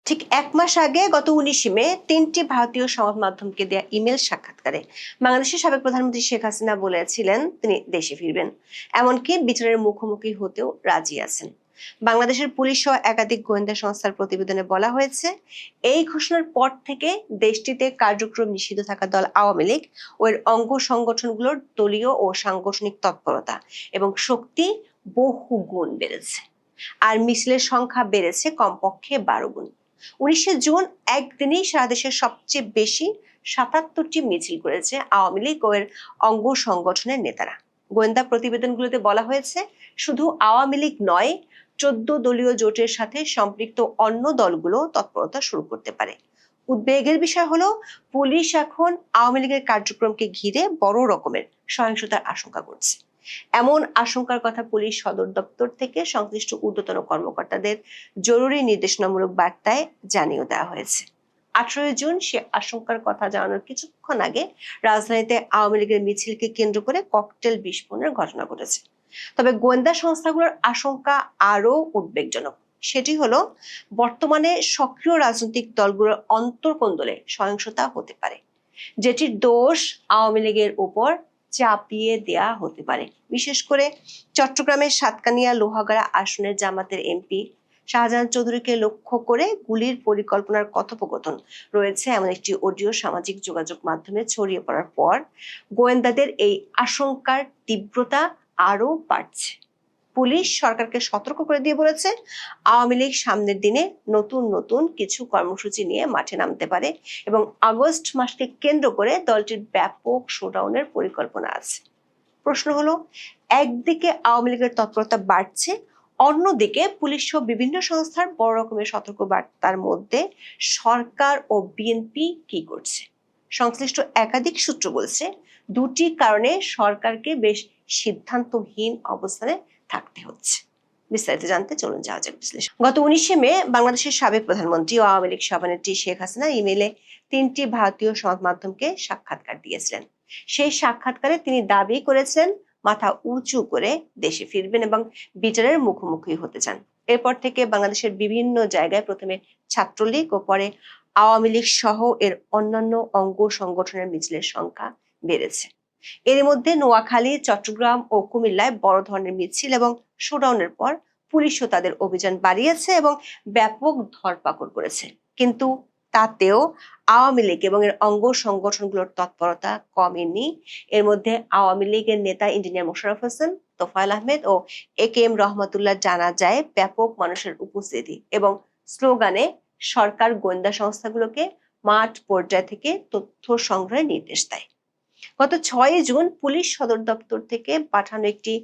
ঠিক 1 মাস আগে গত 19 মে 3টি ভারতীয় সংবাদ মাধ্যমকে দেয়া ইমেল সাক্ষাৎকারে বাংলাদেশের সাবেক প্রধানমন্ত্রী শেখ হাসিনা বলেছিলেন তিনি দেশে ফিরবেন, এমনকি বিচারের মুখোমুখি হতেও রাজি আছেন। বাংলাদেশের পুলিশ সহ একাধিক গোয়েন্দা সংস্থার প্রতিবেদনে বলা হয়েছে, এই ঘোষণার পর থেকে দেশটিতে কার্যক্রম নিষিদ্ধ থাকা দল আওয়ামী লীগ ও এর অঙ্গ সংগঠনগুলোর দলীয় ও সাংগঠনিক তৎপরতা এবং শক্তি বহু গুণ বেড়েছে, আর মিছিলের সংখ্যা বেড়েছে কমপক্ষে 12 গুণ। 19 জুন একদিনেই সারা দেশের সবচেয়ে বেশি 77টি মিছিল করেছে আওয়ামী লীগ ও এর অঙ্গ সংগঠনের নেতারা। গোয়েন্দা প্রতিবেদনগুলোতে বলা হয়েছে, শুধু আওয়ামী লীগ নয়, 14 দলীয় জোটের সাথে সম্পৃক্ত অন্য দলগুলো তৎপরতা শুরু করতে পারে। উদ্বেগের বিষয় হলো, পুলিশ এখন আওয়ামী লীগের কার্যক্রমকে ঘিরে বড় রকমের সহিংসতার আশঙ্কা করছে। এমন আশঙ্কার কথা পুলিশ সদর দপ্তর থেকে সংশ্লিষ্ট ঊর্ধ্বতন কর্মকর্তাদের জরুরি নির্দেশনামূলক বার্তায় জানিয়ে দেওয়া হয়েছে। 18 জুন সে আশঙ্কার কথা জানানোর কিছুক্ষণ আগে রাজধানীতে আওয়ামী লীগের মিছিলকে কেন্দ্র করে ককটেল বিস্ফোরণের ঘটনা ঘটেছে। তবে গোয়েন্দা সংস্থাগুলোর আশঙ্কা আরো উদ্বেগজনক। সেটি হলো, বর্তমানে সক্রিয় রাজনৈতিক দলগুলোর অন্তর্কোন্দলে সহিংসতা হতে পারে, যেটির দোষ আওয়ামী লীগের উপর চাপিয়ে দেয়া হতে পারে। বিশেষ করে চট্টগ্রামের সাতকানিয়া লোহাগাড়া আসনের জামাতের এমপি শাহজাহান চৌধুরীকে লক্ষ্য করে গুলির পরিকল্পনার কথোপকথন রয়েছে এমন একটি অডিও সামাজিক যোগাযোগ মাধ্যমে ছড়িয়ে পড়ার পর গোয়েন্দাদের এই আশঙ্কার তীব্রতা আরো বাড়ছে। পুলিশ সরকারকে সতর্ক করে দিয়ে বলেছে, আওয়ামী লীগ সামনের দিনে নতুন নতুন কিছু কর্মসূচি নিয়ে মাঠে নামতে পারে এবং আগস্ট মাসকে কেন্দ্র করে দলটির ব্যাপক শোডাউনের পরিকল্পনা আছে। প্রশ্ন হলো, একদিকে আওয়ামী লীগের তৎপরতা বাড়ছে, অন্যদিকে পুলিশ সহ বিভিন্ন সংস্থার বড় রকমের সতর্ক বার্তার মধ্যে সরকার ও বিএনপি কি করছে? সংশ্লিষ্ট একাধিক সূত্র বলছে, দুটি কারণে সরকারকে বেশ সিদ্ধান্তহীন অবস্থানে থাকতে হচ্ছে। বিস্তারিত জানতে চলুন যাওয়া যাক বিশ্লেষণ। গত 19 মে বাংলাদেশের সাবেক প্রধানমন্ত্রী ও আওয়ামী লীগ সভানেত্রী শেখ হাসিনা ইমেইলে 3টি ভারতীয় সংবাদ মাধ্যমকে সাক্ষাৎকার দিয়েছিলেন। সেই সাক্ষাৎকারে তিনি দাবি করেছিলেন মাথা উঁচু করে দেশে ফিরবেন এবং বিচারের মুখোমুখি হতে চান। এরপর থেকে বাংলাদেশের বিভিন্ন জায়গায় প্রথমে ছাত্রলীগ ও পরে আওয়ামী লীগ সহ এর অন্যান্য অঙ্গ সংগঠনের মিছিলের সংখ্যা বেড়েছে। এর মধ্যে নোয়াখালী, চট্টগ্রাম ও কুমিল্লায় বড় ধরনের মিছিল এবং শোডাউনের পর পুলিশও তাদের অভিযান বাড়িয়েছে এবং ব্যাপক ধরপাকড় করেছে। কিন্তু তাতেও আওয়ামী লীগ এবং এর অঙ্গ সংগঠনগুলোর তৎপরতা কমেনি। এর মধ্যে আওয়ামী লীগের নেতা ইঞ্জিনিয়ার মোশাররফ হোসেন, তোফায়েল আহমেদ ও একেএম রহমতুল্লাহ জানা যায় ব্যাপক মানুষের উপস্থিতি এবং স্লোগানে সরকার গোয়েন্দা সংস্থাগুলোকে মাঠ পর্যায় থেকে তথ্য সংগ্রহের নির্দেশ দেয়। গত 6 জুন পুলিশ সদর দপ্তর থেকে পাঠানো একটি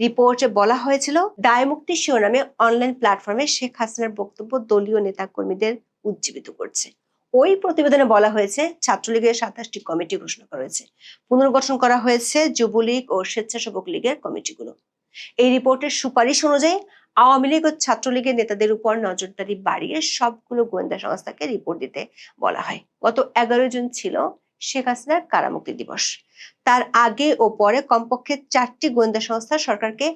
রিপোর্টে বলা হয়েছিল, দায়মুক্তি শিরোনামে অনলাইন প্ল্যাটফর্মে শেখ হাসিনার বক্তব্য দলীয় নেতাকর্মীদের উজ্জীবিত করছে। ওই প্রতিবেদনে বলা হয়েছে, ছাত্রলীগের 27টি কমিটি ঘোষণা করা হয়েছে, পুনর্গঠন করা হয়েছে যুবলীগ ও স্বেচ্ছাসেবক লীগের কমিটিগুলো। এই রিপোর্টের সুপারিশ অনুযায়ী আওয়ামী লীগ ও ছাত্রলীগের নেতাদের উপর নজরদারি বাড়িয়ে সবগুলো গোয়েন্দা সংস্থাকে রিপোর্ট দিতে বলা হয়। গত 11 জুন ছিল শেখ হাসিনার কারামুক্তি দিবস। তার আগে ও পরে কমপক্ষে 4টি গোয়েন্দা সংস্থা সরকারকে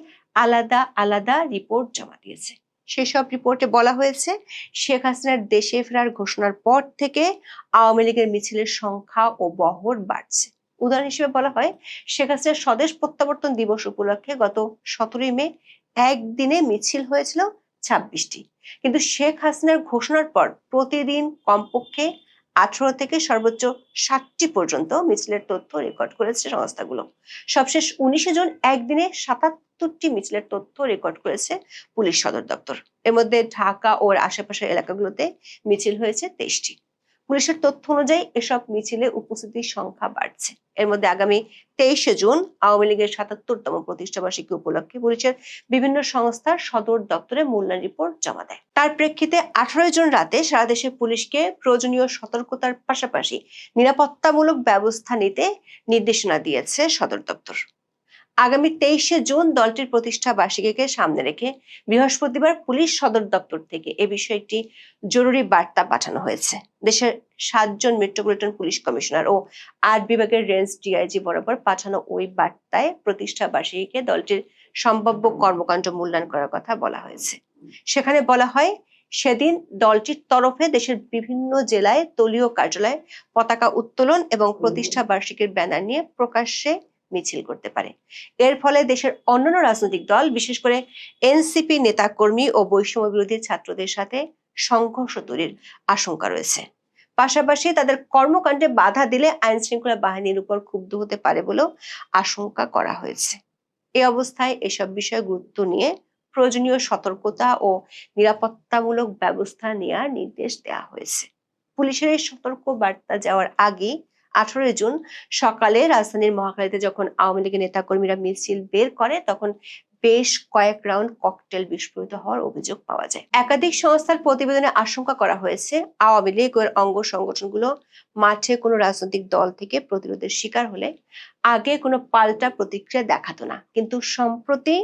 আলাদা আলাদা রিপোর্ট জমা দিয়েছে। সেসব রিপোর্টে বলা হয়েছে, শেখ হাসিনার দেশে ফেরার ঘোষণার পর থেকে আওয়ামী লীগের মিছিলের সংখ্যা ও বহর বাড়ছে। উদাহরণ হিসেবে বলা হয়, শেখ হাসিনার স্বদেশ প্রত্যাবর্তন দিবস উপলক্ষে গত 17 মে একদিনে মিছিল হয়েছিল 26টি, কিন্তু শেখ হাসিনার ঘোষণার পর প্রতিদিন কমপক্ষে 18 থেকে সর্বোচ্চ 60টি পর্যন্ত মিছিলের তথ্য রেকর্ড করেছে সংস্থাগুলো। সবশেষ 19 জুন একদিনে 77টি মিছিলের তথ্য রেকর্ড করেছে পুলিশ সদর দপ্তর। এর মধ্যে ঢাকা ও আশেপাশের এলাকাগুলোতে মিছিল হয়েছে 23টি। পুলিশের তথ্য অনুযায়ী এসব মিছিলে উপস্থিতির সংখ্যা বাড়ছে। এর মধ্যে আগামী 23 জুন আওয়ামী লীগের 77তম প্রতিষ্ঠাবার্ষিকী উপলক্ষে পুলিশের বিভিন্ন সংস্থার সদর দপ্তরে মূল্যায়ন রিপোর্ট জমা দেয়। তার প্রেক্ষিতে 18 জুন রাতে সারা দেশে পুলিশকে প্রয়োজনীয় সতর্কতার পাশাপাশি নিরাপত্তামূলক ব্যবস্থা নিতে নির্দেশনা দিয়েছে সদর দপ্তর। আগামী 23 জুন দলটির প্রতিষ্ঠা বার্ষিকীকে সামনে রেখে বৃহস্পতিবার পুলিশ সদর দপ্তর থেকে এ বিষয়ে একটি জরুরি বার্তা পাঠানো হয়েছে। দেশের 7 জন মেট্রোপলিটন পুলিশ কমিশনার ও 8 বিভাগের রেঞ্জ ডিআইজি বরাবর পাঠানো ওই বার্তায় প্রতিষ্ঠা বার্ষিকীকে দলটির সম্ভাব্য কর্মকাণ্ড মূল্যায়ন করার কথা বলা হয়েছে। সেখানে বলা হয়, সেদিন দলটির তরফে দেশের বিভিন্ন জেলায় দলীয় কার্যালয়ে পতাকা উত্তোলন এবং প্রতিষ্ঠা বার্ষিকীর ব্যানার নিয়ে প্রকাশ্যে মিছিল করতে পারে। এর ফলে দেশের অন্যান্য রাজনৈতিক দল, বিশেষ করে এনসিপি নেতাকর্মী ও বৈষম্য বিরোধী ছাত্রদের সাথে সংঘর্ষ তৈরির আশঙ্কা রয়েছে। পাশাপাশি তাদের কর্মকাণ্ডে বাধা দিলে আইন শৃঙ্খলা বাহিনীর উপর ক্ষুব্ধ হতে পারে বলেও আশঙ্কা করা হয়েছে। এই অবস্থায় এসব বিষয়ে গুরুত্ব নিয়ে প্রয়োজনীয় সতর্কতা ও নিরাপত্তামূলক ব্যবস্থা নেওয়ার নির্দেশ দেওয়া হয়েছে। পুলিশের এই সতর্ক বার্তা যাওয়ার আগে 18 জুন সকালে রাজধানীর মহাখালীতে যখন আওয়ামী লীগের নেতাকর্মীরা মিছিল বের করে, তখন বেশ কয়েক রাউন্ড ককটেল বিস্ফোরিত হওয়ার অভিযোগ পাওয়া যায়। একাধিক সংস্থার প্রতিবেদনে আশঙ্কা করা হয়েছে, আওয়ামী লীগ ও এর অঙ্গ সংগঠনগুলো মাঠে কোনো রাজনৈতিক দল থেকে প্রতিরোধের শিকার হলে আগে কোনো পাল্টা প্রতিক্রিয়া দেখাতো না, কিন্তু সম্প্রতি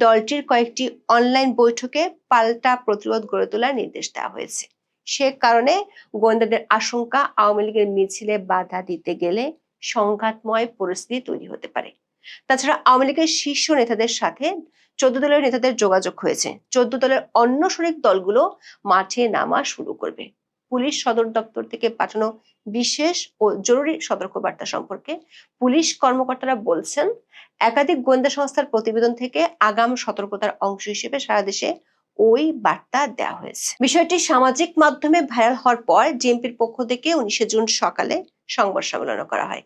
দলটির কয়েকটি অনলাইন বৈঠকে পাল্টা প্রতিরোধ গড়ে তোলার নির্দেশ দেওয়া হয়েছে। সে কারণে গোয়েন্দাদের আশঙ্কা, আওয়ামী লীগের মিছিলে বাধা দিতে গেলে সংঘাতময় পরিস্থিতি তৈরি হতে পারে। তাছাড়া আওয়ামী লীগের শীর্ষ নেতাদের সাথে 14 দলের নেতাদের যোগাযোগ হয়েছে। 14 দলের অন্য শরিক দলগুলো মাঠে নামা শুরু করবে। পুলিশ সদর দপ্তর থেকে পাঠানো বিশেষ ও জরুরি সতর্কবার্তা সম্পর্কে পুলিশ কর্মকর্তারা বলছেন, একাধিক গোয়েন্দা সংস্থার প্রতিবেদন থেকে আগাম সতর্কতার অংশ হিসেবে সারা দেশে ওই বার্তা দেওয়া হয়েছে। বিষয়টি সামাজিক মাধ্যমে ভাইরাল হওয়ার পর ডিএমপির পক্ষ থেকে 19 জুন সকালে সংবাদ সম্মেলন করা হয়।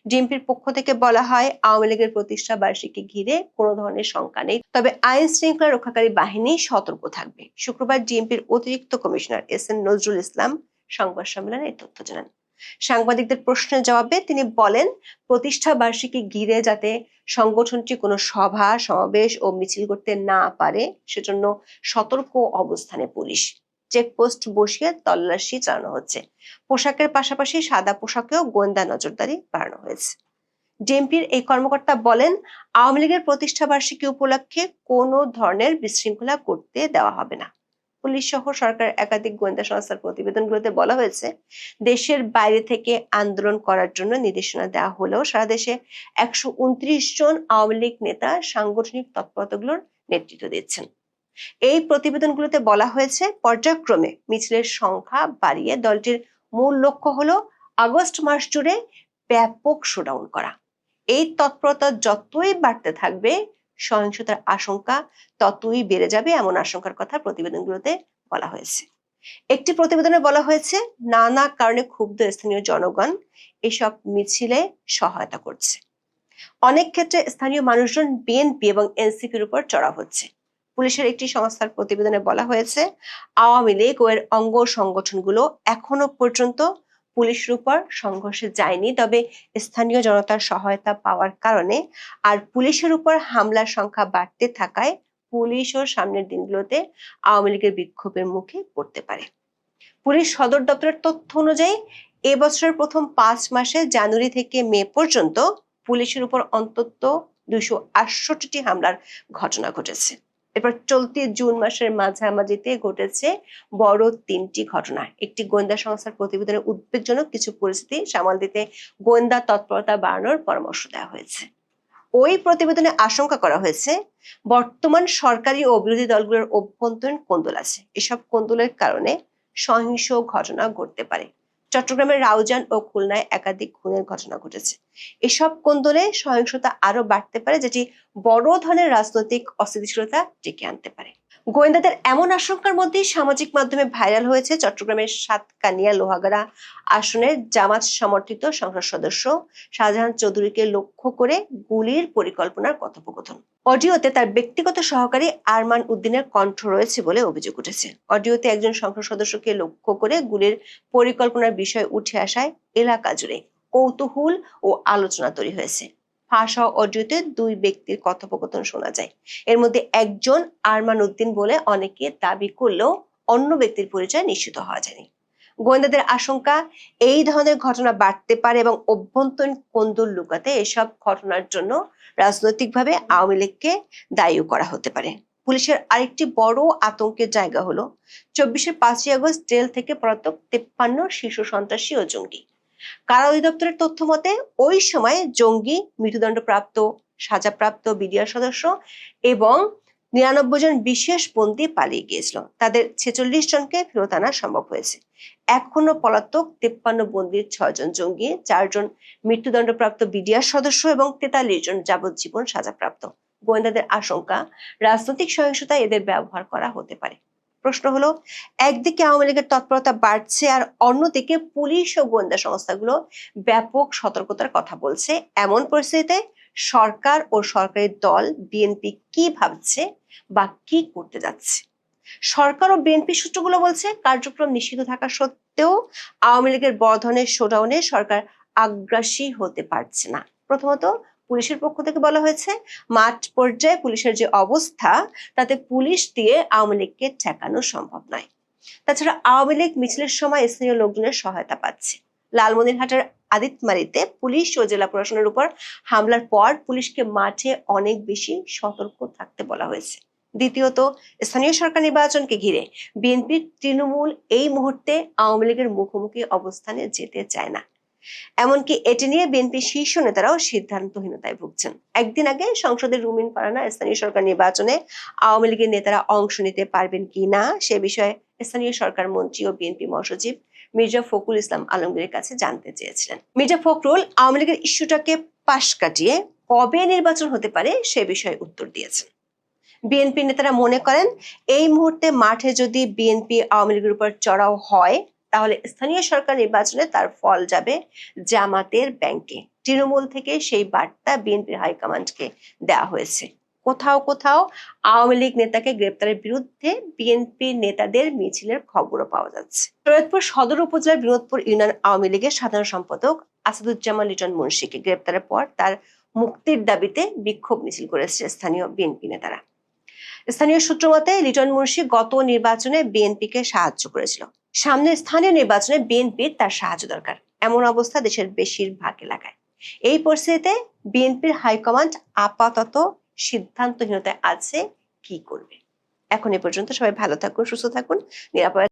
ডিএমপির পক্ষ থেকে বলা হয়, আওয়ামী লীগের প্রতিষ্ঠা বার্ষিকী ঘিরে কোনো ধরনের শঙ্কা নেই, তবে আইন শৃঙ্খলা রক্ষাকারী বাহিনী সতর্ক থাকবে। শুক্রবার ডিএমপির অতিরিক্ত কমিশনার এস.এন. নজরুল ইসলাম সংবাদ সম্মেলনে এই তথ্য জানান। সাংবাদিকদের প্রশ্নের জবাবে তিনি বলেন, প্রতিষ্ঠা বার্ষিকী ঘিরে যাতে সংগঠনটি কোনো সভা, সমাবেশ ও মিছিল করতে না পারে সেজন্য সতর্ক অবস্থানে পুলিশ। চেকপোস্ট বসিয়ে তল্লাশি চালানো হচ্ছে। পোশাকের পাশাপাশি সাদা পোশাকেও গোয়েন্দা নজরদারি বাড়ানো হয়েছে। ডিএমপির এই কর্মকর্তা বলেন, আওয়ামী লীগের প্রতিষ্ঠা বার্ষিকী উপলক্ষে কোনো ধরনের বিশৃঙ্খলা করতে দেওয়া হবে না। পুলিশ সহ সরকারের একাধিক গোয়েন্দা সংস্থার প্রতিবেদনগুলোতে বলা হয়েছে, দেশের বাইরে থেকে আন্দোলন করার জন্য নির্দেশনা দেওয়া হলেও সারা দেশে 129 জন আওয়ামী লীগ নেতা সাংগঠনিক তৎপরতাগুলোর নেতৃত্ব দিচ্ছেন। এই প্রতিবেদনগুলোতে বলা হয়েছে, পর্যায়ক্রমে মিছিলের সংখ্যা বাড়িয়ে দলটির মূল লক্ষ্য হলো আগস্ট মাস জুড়ে ব্যাপক শোডাউন করা। এই তৎপরতা যতই বাড়তে থাকবে, সহিংসতার আশঙ্কা ততই বেড়ে যাবে, এমন আশঙ্কার কথা প্রতিবেদনগুলোতে বলা হয়েছে। একটি প্রতিবেদনে বলা হয়েছে, নানা কারণে ক্ষুব্ধ স্থানীয় জনগণ এসব মিছিলে সহায়তা করছে। অনেক ক্ষেত্রে স্থানীয় মানুষজন বিএনপি এবং এনসিপির উপর চড়াও হচ্ছে। পুলিশের একটি সংস্থার প্রতিবেদনে বলা হয়েছে, আওয়ামী লীগ ও এর অঙ্গ সংগঠনগুলো এখনো পর্যন্ত পুলিশের উপর সংঘর্ষে যায়নি, তবে স্থানীয় জনতার সহায়তা পাওয়ার কারণে আর পুলিশের উপর হামলার সংখ্যা বাড়তে থাকায় পুলিশও সামনের দিনগুলোতে আওয়ামী লীগের বিক্ষোভের মুখে পড়তে পারে। পুলিশ সদর দপ্তরের তথ্য অনুযায়ী এবছরের প্রথম 5 মাসে জানুয়ারি থেকে মে পর্যন্ত পুলিশের উপর অন্তত 268টি হামলার ঘটনা ঘটেছে। এরপর চলতি জুন মাসের মাঝামাঝিতে ঘটেছে বড় 3টি ঘটনা। একটি গোয়েন্দা সংস্থার প্রতিবেদনে উদ্বেগজনক কিছু পরিস্থিতি সামাল দিতে গোয়েন্দা তৎপরতা বাড়ানোর পরামর্শ দেওয়া হয়েছে। ওই প্রতিবেদনে আশঙ্কা করা হয়েছে, বর্তমান সরকারি ও বিরোধী দলগুলোর অভ্যন্তরীণ কোন্দল আছে। এসব কোন্দলের কারণে সহিংস ঘটনা ঘটতে পারে। চট্টগ্রামের রাউজান ও খুলনায় একাধিক খুনের ঘটনা ঘটেছে। এসব কোন্দলে সহিংসতা আরো বাড়তে পারে, যেটি বড় ধরনের রাজনৈতিক অস্থিতিশীলতা ডেকে আনতে পারে। গোয়েন্দাদের এমন আশঙ্কার মধ্যেই সামাজিক মাধ্যমে ভাইরাল হয়েছে চট্টগ্রামের সাতকানিয়া লোহাগাড়া আসনের জামাত সমর্থিত সংসদ সদস্য শাহজাহান চৌধুরীকে লক্ষ্য করে গুলির পরিকল্পনার কথোপকথন। অডিওতে তার ব্যক্তিগত সহকারী আরমান উদ্দিনের কণ্ঠ রয়েছে বলে অভিযোগ উঠেছে। অডিওতে একজন সংসদ সদস্যকে লক্ষ্য করে গুলির পরিকল্পনার বিষয় উঠে আসায় এলাকা জুড়ে কৌতূহল ও আলোচনা তৈরি হয়েছে। ফাঁস হওয়া অডিওতে 2 ব্যক্তির কথোপকথন শোনা যায়। এর মধ্যে একজন আরমান উদ্দিন বলে অনেকে দাবি করলেও অন্য ব্যক্তির পরিচয় নিশ্চিত হওয়া যায়নি। গোয়েন্দাদের আশঙ্কা, এই ধরনের ঘটনা বাড়তে পারে এবং অভ্যন্তরীণ কোন্দল লুকাতে এসব ঘটনার জন্য রাজনৈতিকভাবে আওয়ামী লীগকে দায়ী করা হতে পারে। পুলিশের আরেকটি বড় আতঙ্কের জায়গা হলো 24-এর 5ই আগস্ট জেল থেকে পলাতক 53 শীর্ষ সন্ত্রাসী ও জঙ্গি। কারা অধিদপ্তরের তথ্য মতে ওই সময় জঙ্গি, মৃত্যুদণ্ডপ্রাপ্ত, সাজাপ্রাপ্ত বিডিআর সদস্য এবং 99 জন বিশেষ বন্দী পালিয়ে গিয়েছিল, তাদের 46 জনকে ফেরত আনা সম্ভব হয়েছে। এখনো পলাতক 53 বন্দীর 6 জন জঙ্গি, 4 জন মৃত্যুদণ্ডপ্রাপ্ত বিডিআর সদস্য এবং 43 জন যাবজ্জীবন সাজাপ্রাপ্ত। গোয়েন্দাদের আশঙ্কা রাজনৈতিক সহিংসতায় এদের ব্যবহার করা হতে পারে। প্রশ্ন হলো, একদিকে আওয়ামী লীগের তৎপরতা বাড়ছে আর অন্যদিকে পুলিশ ও গোয়েন্দা সংস্থাগুলো ব্যাপক সতর্কতার কথা বলছে। এমন পরিস্থিতিতে সরকার ও সরকারি দল বিএনপি কি ভাবছে বা কি করতে যাচ্ছে? সরকার ও বিএনপি সূত্রগুলো বলছে, কার্যক্রম নিষিদ্ধ থাকা সত্ত্বেও আওয়ামী লীগের বড় ধরনের শোডাউনে সরকার আগ্রাসী হতে পারছে না। প্রথমত, পুলিশের পক্ষ থেকে বলা হয়েছে, মাঠ পর্যায়ে পুলিশের যে অবস্থা তাতে পুলিশ দিয়ে আওয়ামী লীগকে ঠেকানো সম্ভব নয়। তাছাড়া আওয়ামী লীগ মিছিলের সময় স্থানীয় লোকজনের সহায়তা পাচ্ছে। লালমনিরহাটের আদিতমারিতে পুলিশ ও জেলা প্রশাসনের উপর হামলার পর পুলিশকে মাঠে অনেক বেশি সতর্ক থাকতে বলা হয়েছে। দ্বিতীয়ত, স্থানীয় সরকার নির্বাচনকে ঘিরে বিএনপি তৃণমূল এই মুহূর্তে আওয়ামী লীগের মুখোমুখি অবস্থানে যেতে চায় না। এমনকি এটি নিয়ে বিএনপি শীর্ষ নেতারাও সিদ্ধান্তহীনতায় ভুগছেন। একদিন আগে সংসদের রুমিন ফারহানা স্থানীয় সরকার নির্বাচনে আওয়ামী লীগের নেতারা অংশ নিতে পারবেন কিনা সে বিষয়ে স্থানীয় সরকার মন্ত্রী ও বিএনপি মহাসচিব মির্জা ফখরুল ইসলাম আলমগীরের কাছে জানতে চেয়েছিলেন। মির্জা ফখরুল আওয়ামী লীগের ইস্যুটাকে পাশ কাটিয়ে কবে নির্বাচন হতে পারে সে বিষয়ে উত্তর দিয়েছেন। বিএনপি নেতারা মনে করেন, এই মুহূর্তে মাঠে যদি বিএনপি আওয়ামী লীগের উপর চড়াও হয় তাহলে স্থানীয় সরকার নির্বাচনে তার ফল যাবে জামাতের ব্যাংকে। তৃণমূল থেকে সেই বার্তা বিএনপির হাইকমান্ডকে দেওয়া হয়েছে। কোথাও কোথাও আওয়ামী লীগ নেতাকে গ্রেপ্তারের বিরুদ্ধে বিএনপি নেতাদের মিছিলের খবরও পাওয়া যাচ্ছে। শরীয়তপুর সদর উপজেলার বিনোদপুর ইউনিয়ন আওয়ামী লীগের সাধারণ সম্পাদক আসাদুজ্জামান লিটন মুন্সিকে গ্রেপ্তারের পর তার মুক্তির দাবিতে বিক্ষোভ মিছিল করেছে স্থানীয় বিএনপি নেতারা। স্থানীয় সূত্র মতে, লিটন মুন্সি গত নির্বাচনে বিএনপিকে সাহায্য করেছিল। সামনের স্থানীয় নির্বাচনে বিএনপির তার সাহায্য দরকার, এমন অবস্থা দেশের বেশিরভাগ এলাকায়। এই পরিস্থিতিতে বিএনপির হাইকমান্ড আপাতত সিদ্ধান্তহীনতায় আছে, কি করবে। এখন এ পর্যন্ত। সবাই ভালো থাকুন, সুস্থ থাকুন, নিরাপদ